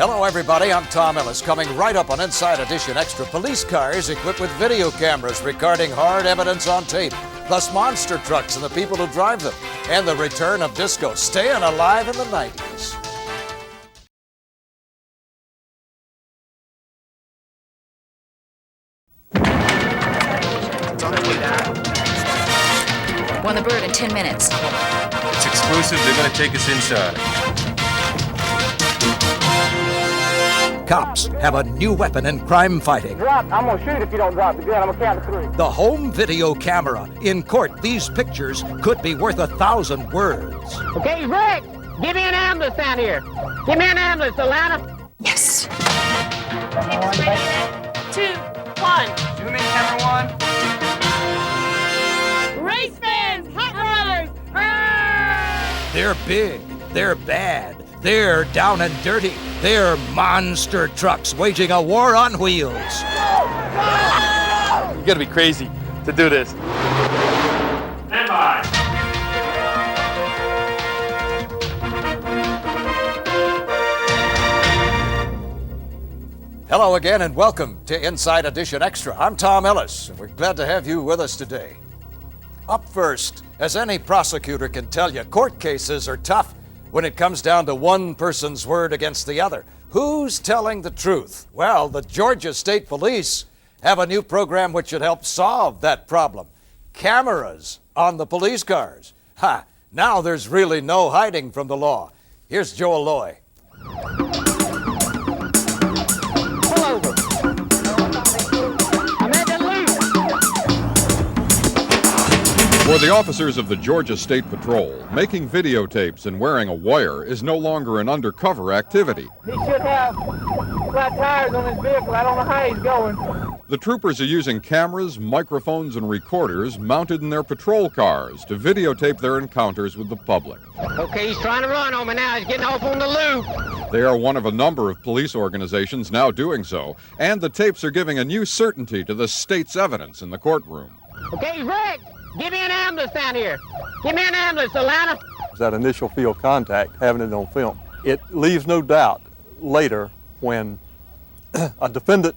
Hello, everybody. I'm Tom Ellis, coming right up on Inside Edition Extra. Police cars equipped with video cameras recording hard evidence on tape, plus monster trucks and the people who drive them, and the return of disco, staying alive in the 90s. Won the bird in 10 minutes. It's exclusive. They're going to take us inside. Cops have a new weapon in crime fighting. Drop. I'm going to shoot if you don't drop the gun. I'm going to count to 3. The home video camera. In court, these pictures could be worth 1,000 words. Okay, Rick, give me an ambulance down here. Give me an ambulance, Atlanta. Yes. 2, 1. Zoom in, camera 1. Race fans, hot rodders. They're big. They're bad. They're down and dirty. They're monster trucks waging a war on wheels. You got to be crazy to do this. Stand by. Hello again and welcome to Inside Edition Extra. I'm Tom Ellis, and we're glad to have you with us today. Up first, as any prosecutor can tell you, court cases are tough when it comes down to one person's word against the other. Who's telling the truth? Well, the Georgia State Police have a new program which should help solve that problem. Cameras on the police cars. Ha! Now there's really no hiding from the law. Here's Joel Loy. Pull over. I'm at the loop. For the officers of the Georgia State Patrol, making videotapes and wearing a wire is no longer an undercover activity. He should have flat tires on his vehicle. I don't know how he's going. The troopers are using cameras, microphones, and recorders mounted in their patrol cars to videotape their encounters with the public. Okay, he's trying to run on me now. He's getting off on the loop. They are one of a number of police organizations now doing so, and the tapes are giving a new certainty to the state's evidence in the courtroom. Okay, Rick, give me an ambulance down here. Give me an ambulance, Atlanta. That initial field contact, having it on film, it leaves no doubt later when a defendant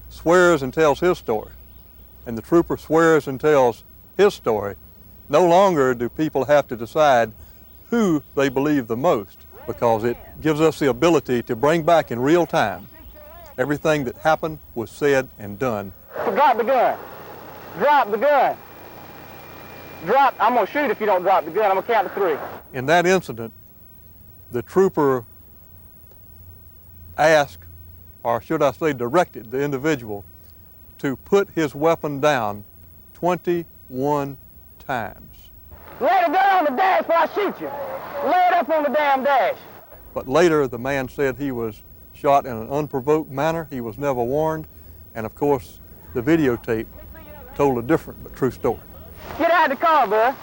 swears and tells his story, and the trooper swears and tells his story. No longer do people have to decide who they believe the most, because it gives us the ability to bring back in real time everything that happened, was said, and done. Drop the gun. Drop the gun. Drop. I'm going to shoot if you don't drop the gun. I'm going to count to 3. In that incident, the trooper asked, or should I say directed, the individual to put his weapon down 21 times. Lay the gun on the dash before I shoot you. Lay it up on the damn dash. But later, the man said he was shot in an unprovoked manner. He was never warned. And of course, the videotape told a different but true story. Get out of the car, bud.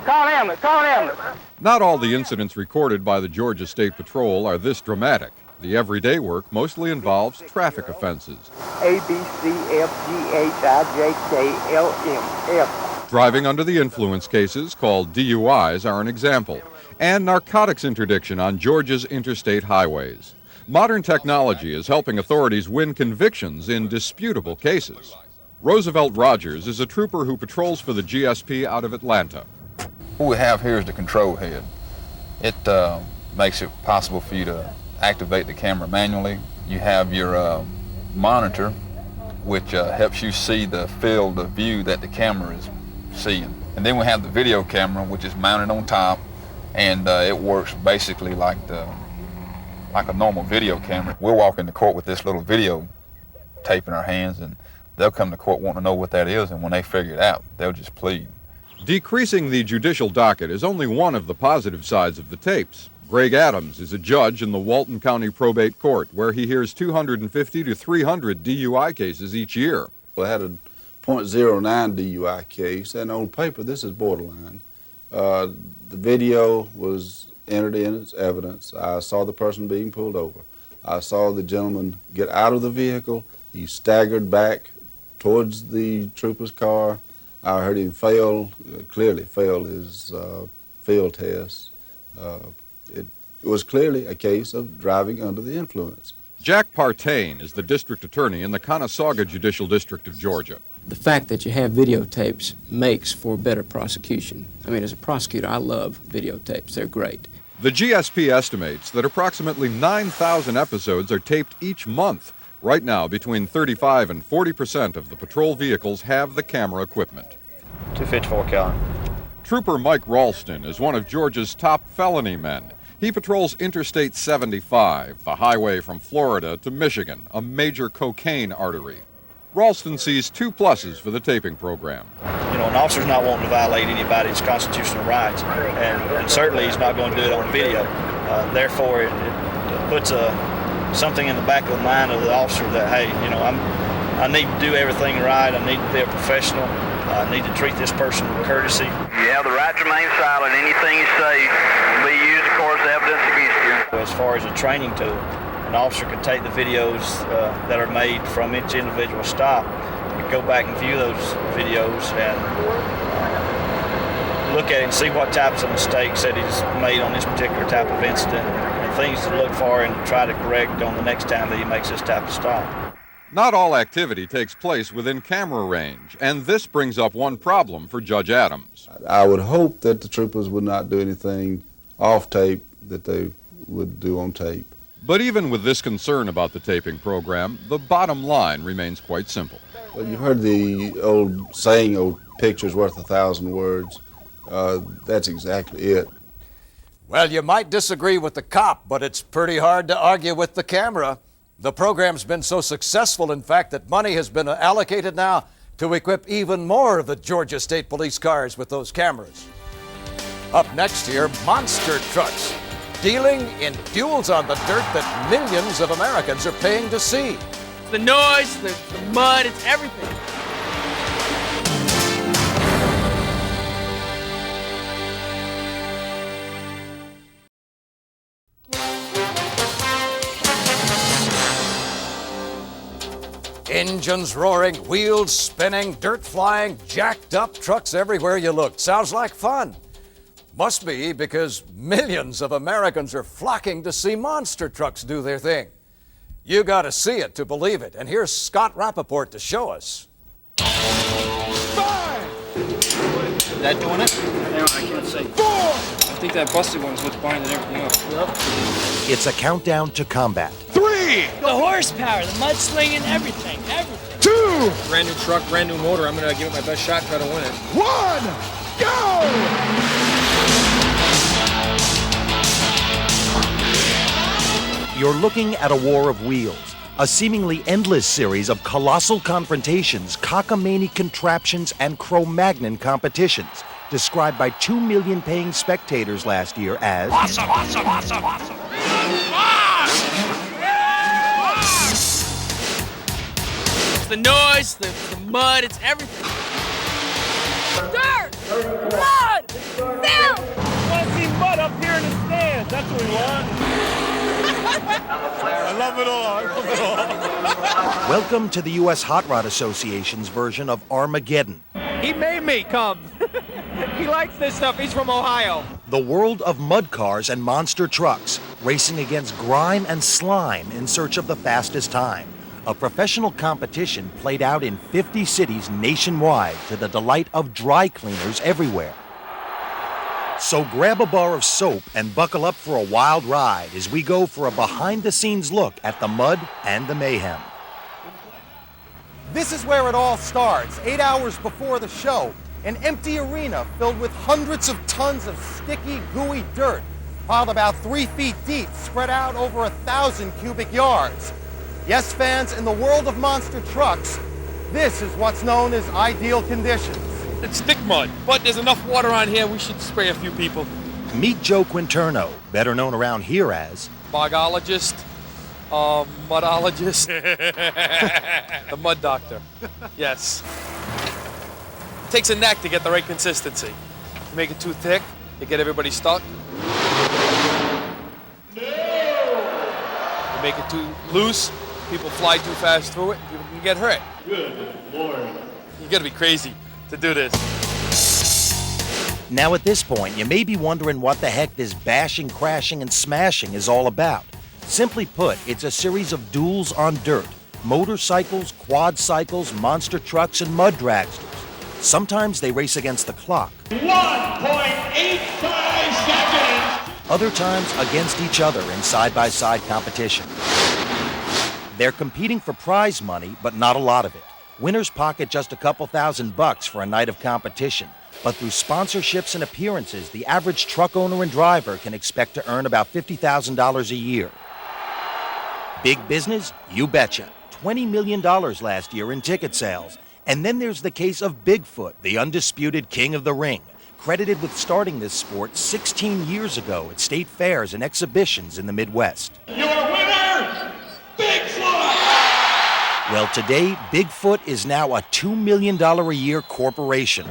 Call an ambulance. Call an ambulance. Not all the incidents recorded by the Georgia State Patrol are this dramatic. The everyday work mostly involves traffic offenses. A, B, C, F, G, H, I, J, K, L, M, F. Driving under the influence cases, called DUIs, are an example, and narcotics interdiction on Georgia's interstate highways. Modern technology is helping authorities win convictions in disputable cases. Roosevelt Rogers is a trooper who patrols for the GSP out of Atlanta. What we have here is the control head. It makes it possible for you to activate the camera manually. You have your monitor, which helps you see the field of view that the camera is seeing. And then we have the video camera, which is mounted on top, and it works basically like a normal video camera. We'll walk into court with this little video tape in our hands, and they'll come to court wanting to know what that is, and when they figure it out, they'll just plead. Decreasing the judicial docket is only one of the positive sides of the tapes. Greg Adams is a judge in the Walton County Probate Court, where he hears 250 to 300 DUI cases each year. I had a .09 DUI case, and on paper, this is borderline. The video was entered in as evidence. I saw the person being pulled over. I saw the gentleman get out of the vehicle. He staggered back towards the trooper's car. I heard him clearly fail his field test. It was clearly a case of driving under the influence. Jack Partain is the district attorney in the Conasauga Judicial District of Georgia. The fact that you have videotapes makes for better prosecution. I mean, as a prosecutor, I love videotapes. They're great. The GSP estimates that approximately 9,000 episodes are taped each month. Right now, between 35 and 40% of the patrol vehicles have the camera equipment. 254 cal. Trooper Mike Ralston is one of Georgia's top felony men. He patrols Interstate 75, the highway from Florida to Michigan, a major cocaine artery. Ralston sees 2 pluses for the taping program. You know, an officer's not wanting to violate anybody's constitutional rights, and certainly he's not going to do it on video. Therefore, it puts something in the back of the mind of the officer that, hey, you know, I need to do everything right. I need to be a professional. I need to treat this person with courtesy. You have the right to remain silent. Anything you say will be used, of course, as evidence against you. As far as a training tool, an officer can take the videos that are made from each individual stop, and go back and view those videos and look at it and see what types of mistakes that he's made on this particular type of incident and things to look for and try to correct on the next time that he makes this type of stop. Not all activity takes place within camera range, and this brings up one problem for Judge Adams. I would hope that the troopers would not do anything off tape that they would do on tape. But even with this concern about the taping program, the bottom line remains quite simple. Well, you've heard the old saying, "Old picture's worth 1,000 words." That's exactly it. Well, you might disagree with the cop, but it's pretty hard to argue with the camera. The program's been so successful, in fact, that money has been allocated now to equip even more of the Georgia State Police cars with those cameras. Up next here, monster trucks, dealing in fuels on the dirt that millions of Americans are paying to see. The noise, the mud, it's everything. Engines roaring, wheels spinning, dirt flying, jacked up trucks everywhere you look. Sounds like fun. Must be because millions of Americans are flocking to see monster trucks do their thing. You got to see it to believe it. And here's Scott Rappaport to show us. Is that doing it? I can't say. 4! I think that busted one's what's binding everything up. Yep. It's a countdown to combat. 3! The horsepower, the mudslinging, everything. 2! Brand new truck, brand new motor. I'm going to give it my best shot, try to win it. 1! Go! You're looking at a war of wheels, a seemingly endless series of colossal confrontations, cockamamie contraptions, and Cro-Magnon competitions, described by 2 million paying spectators last year as Awesome, awesome, awesome, awesome! It's the noise, the mud, it's everything. Dirt! Mud! Filth! I want to see mud up here in the stands. That's what we want. I love it all. I love it all. Welcome to the U.S. Hot Rod Association's version of Armageddon. He made me come. He likes this stuff. He's from Ohio. The world of mud cars and monster trucks, racing against grime and slime in search of the fastest time. A professional competition played out in 50 cities nationwide to the delight of dry cleaners everywhere. So grab a bar of soap and buckle up for a wild ride as we go for a behind-the-scenes look at the mud and the mayhem. This is where it all starts, 8 hours before the show. An empty arena filled with hundreds of tons of sticky, gooey dirt, piled about 3 feet deep, spread out over 1,000 cubic yards. Yes, fans, in the world of monster trucks, this is what's known as ideal conditions. It's stick mud, but there's enough water on here, we should spray a few people. Meet Joe Quinterno, better known around here as Bogologist, mudologist, the mud doctor. Yes. It takes a knack to get the right consistency. You make it too thick, you get everybody stuck. You make it too loose, people fly too fast through it, and people can get hurt. Good Lord. You gotta be crazy to do this. Now at this point, you may be wondering what the heck this bashing, crashing, and smashing is all about. Simply put, it's a series of duels on dirt. Motorcycles, quad cycles, monster trucks, and mud dragsters. Sometimes they race against the clock. 1.85 seconds! Other times against each other in side-by-side competition. They're competing for prize money, but not a lot of it. Winners pocket just a couple $1,000 for a night of competition. But through sponsorships and appearances, the average truck owner and driver can expect to earn about $50,000 a year. Big business? You betcha. $20 million last year in ticket sales. And then there's the case of Bigfoot, the undisputed king of the ring, credited with starting this sport 16 years ago at state fairs and exhibitions in the Midwest. Your winner, Bigfoot! Well, today, Bigfoot is now a $2 million a year corporation.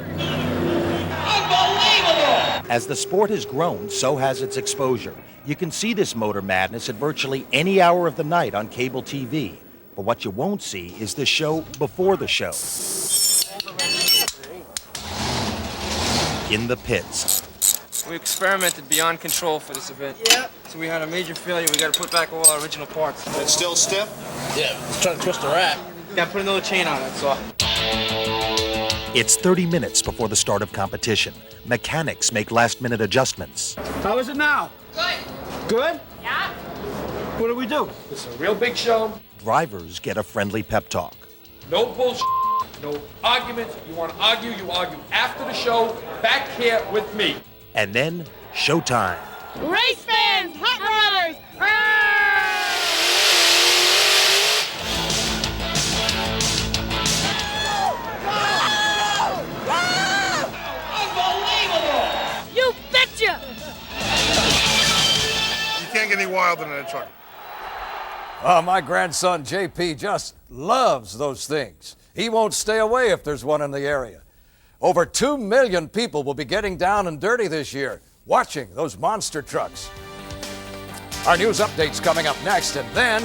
Unbelievable! As the sport has grown, so has its exposure. You can see this motor madness at virtually any hour of the night on cable TV. But what you won't see is the show before the show. In the pits. We experimented beyond control for this event. Yep. So we had a major failure. We got to put back all our original parts. It's still stiff? Yeah, it's trying to twist the wrap. Got to put another chain on it, so. It's 30 minutes before the start of competition. Mechanics make last-minute adjustments. How is it now? Good. Good? Yeah. What do we do? It's a real big show. Drivers get a friendly pep talk. No bullshit. No arguments. You want to argue, you argue after the show, back here with me. And then, showtime. Race fans, hot rodders! Unbelievable! You betcha! You can't get any wilder than a truck. My grandson JP just loves those things. He won't stay away if there's one in the area. Over 2 million people will be getting down and dirty this year, watching those monster trucks. Our news update's coming up next, and then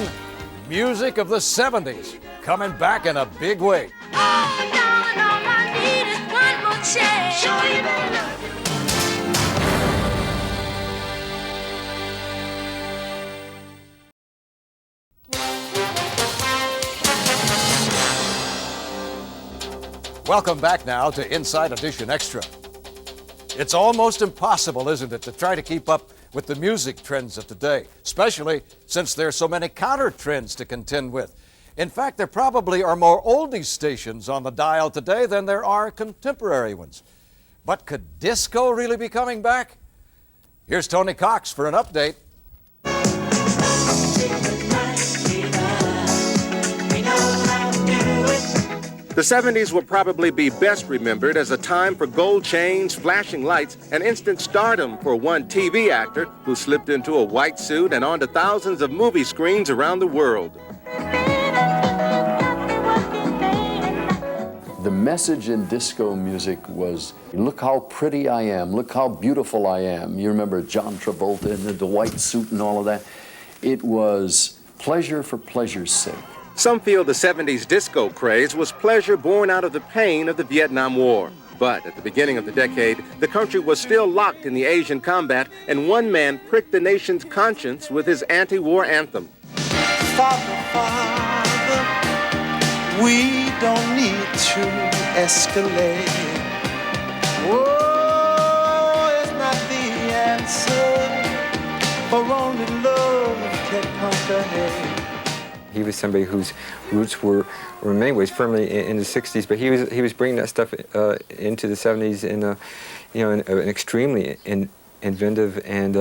music of the 70s coming back in a big way. Welcome back now to Inside Edition Extra. It's almost impossible, isn't it, to try to keep up with the music trends of today, especially since there are so many counter trends to contend with. In fact, there probably are more oldies stations on the dial today than there are contemporary ones. But could disco really be coming back? Here's Tony Cox for an update. The 70s will probably be best remembered as a time for gold chains, flashing lights, and instant stardom for one TV actor who slipped into a white suit and onto thousands of movie screens around the world. The message in disco music was, look how pretty I am, look how beautiful I am. You remember John Travolta in the white suit and all of that? It was pleasure for pleasure's sake. Some feel the 70s disco craze was pleasure born out of the pain of the Vietnam War. But at the beginning of the decade, the country was still locked in the Asian combat, and one man pricked the nation's conscience with his anti-war anthem. Father, Father, we don't need to escalate. War is not the answer, for only love can conquer hate. He was somebody whose roots were in many ways firmly in the 60s, but he was bringing that stuff into the 70s in an extremely inventive and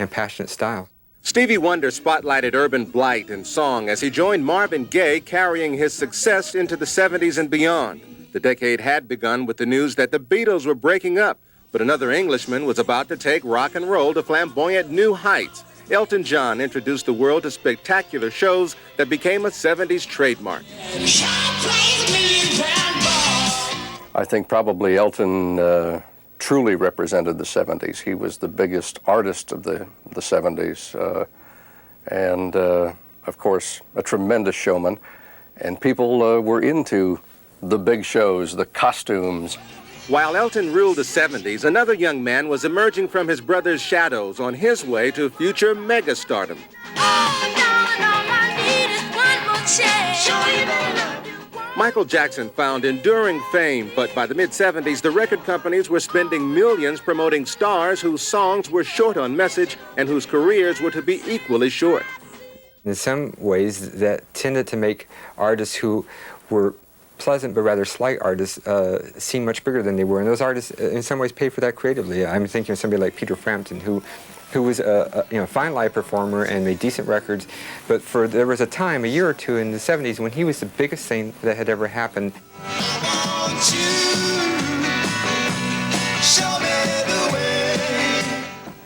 passionate style. Stevie Wonder spotlighted urban blight and song as he joined Marvin Gaye, carrying his success into the 70s and beyond. The decade had begun with the news that the Beatles were breaking up, but another Englishman was about to take rock and roll to flamboyant new heights. Elton John introduced the world to spectacular shows that became a 70s trademark. I think probably Elton truly represented the 70s. He was the biggest artist of the 70s and, of course, a tremendous showman. And people were into the big shows, the costumes. While Elton ruled the 70s, another young man was emerging from his brother's shadows on his way to future megastardom. Michael Jackson found enduring fame, but by the mid-70s, the record companies were spending millions promoting stars whose songs were short on message and whose careers were to be equally short. In some ways, that tended to make artists who were pleasant but rather slight artists seem much bigger than they were, and those artists in some ways paid for that creatively. I'm thinking of somebody like Peter Frampton, who was a fine live performer and made decent records, but there was a time, a year or two in the 70s, when he was the biggest thing that had ever happened.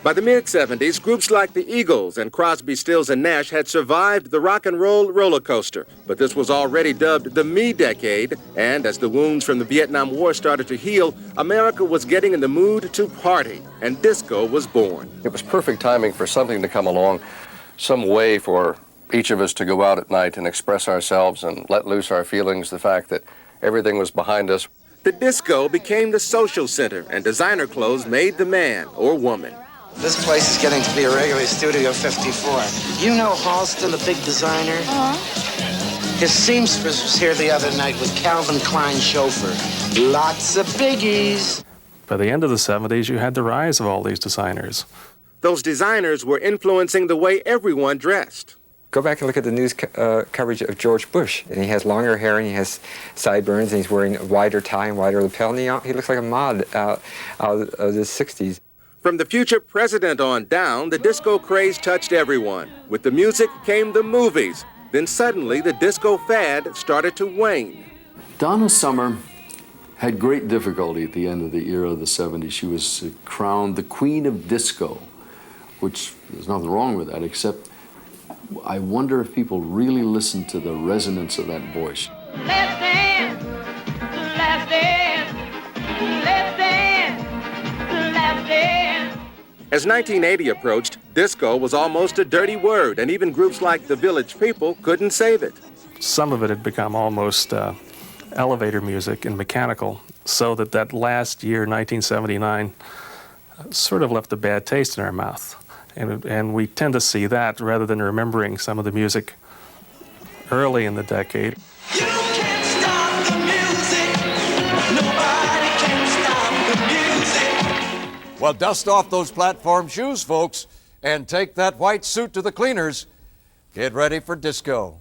By the mid-70s, groups like the Eagles and Crosby, Stills and Nash had survived the rock and roll roller coaster, but this was already dubbed the Me Decade, and as the wounds from the Vietnam War started to heal, America was getting in the mood to party, and disco was born. It was perfect timing for something to come along, some way for each of us to go out at night and express ourselves and let loose our feelings, the fact that everything was behind us. The disco became the social center, and designer clothes made the man or woman. This place is getting to be a regular Studio 54. You know Halston, the big designer? His seamstress was here the other night with Calvin Klein's chauffeur. Lots of biggies. By the end of the 70s, you had the rise of all these designers. Those designers were influencing the way everyone dressed. Go back and look at the news coverage of George Bush. And he has longer hair and he has sideburns and he's wearing a wider tie and wider lapel. And he looks like a mod out of the 60s. From the future president on down, the disco craze touched everyone. With the music came the movies. Then suddenly, the disco fad started to wane. Donna Summer had great difficulty at the end of the era of the 70s. She was crowned the Queen of Disco, which there's nothing wrong with that, except I wonder if people really listen to the resonance of that voice. Let's dance, let's dance, let's dance, let's dance. As 1980 approached, disco was almost a dirty word, and even groups like the Village People couldn't save it. Some of it had become almost elevator music and mechanical, so that last year, 1979, sort of left a bad taste in our mouth. And we tend to see that rather than remembering some of the music early in the decade. You can't stop the music. Nobody can stop the music. Well, dust off those platform shoes, folks, and take that white suit to the cleaners. Get ready for disco.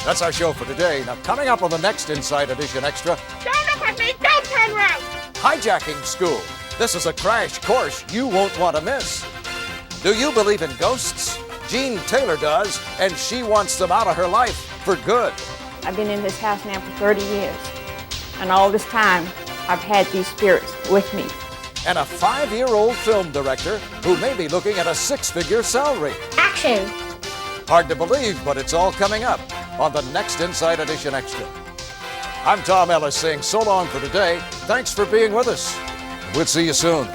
That's our show for today. Now, coming up on the next Inside Edition Extra, Don't look at me, don't turn around. hijacking school. This is a crash course you won't want to miss. Do you believe in ghosts? Jean Taylor does, and she wants them out of her life for good. I've been in this house now for 30 years, and all this time I've had these spirits with me. And a 5-year-old film director who may be looking at a 6-figure salary. Action! Hard to believe, but it's all coming up on the next Inside Edition Extra. I'm Tom Ellis saying so long for today. Thanks for being with us. We'll see you soon.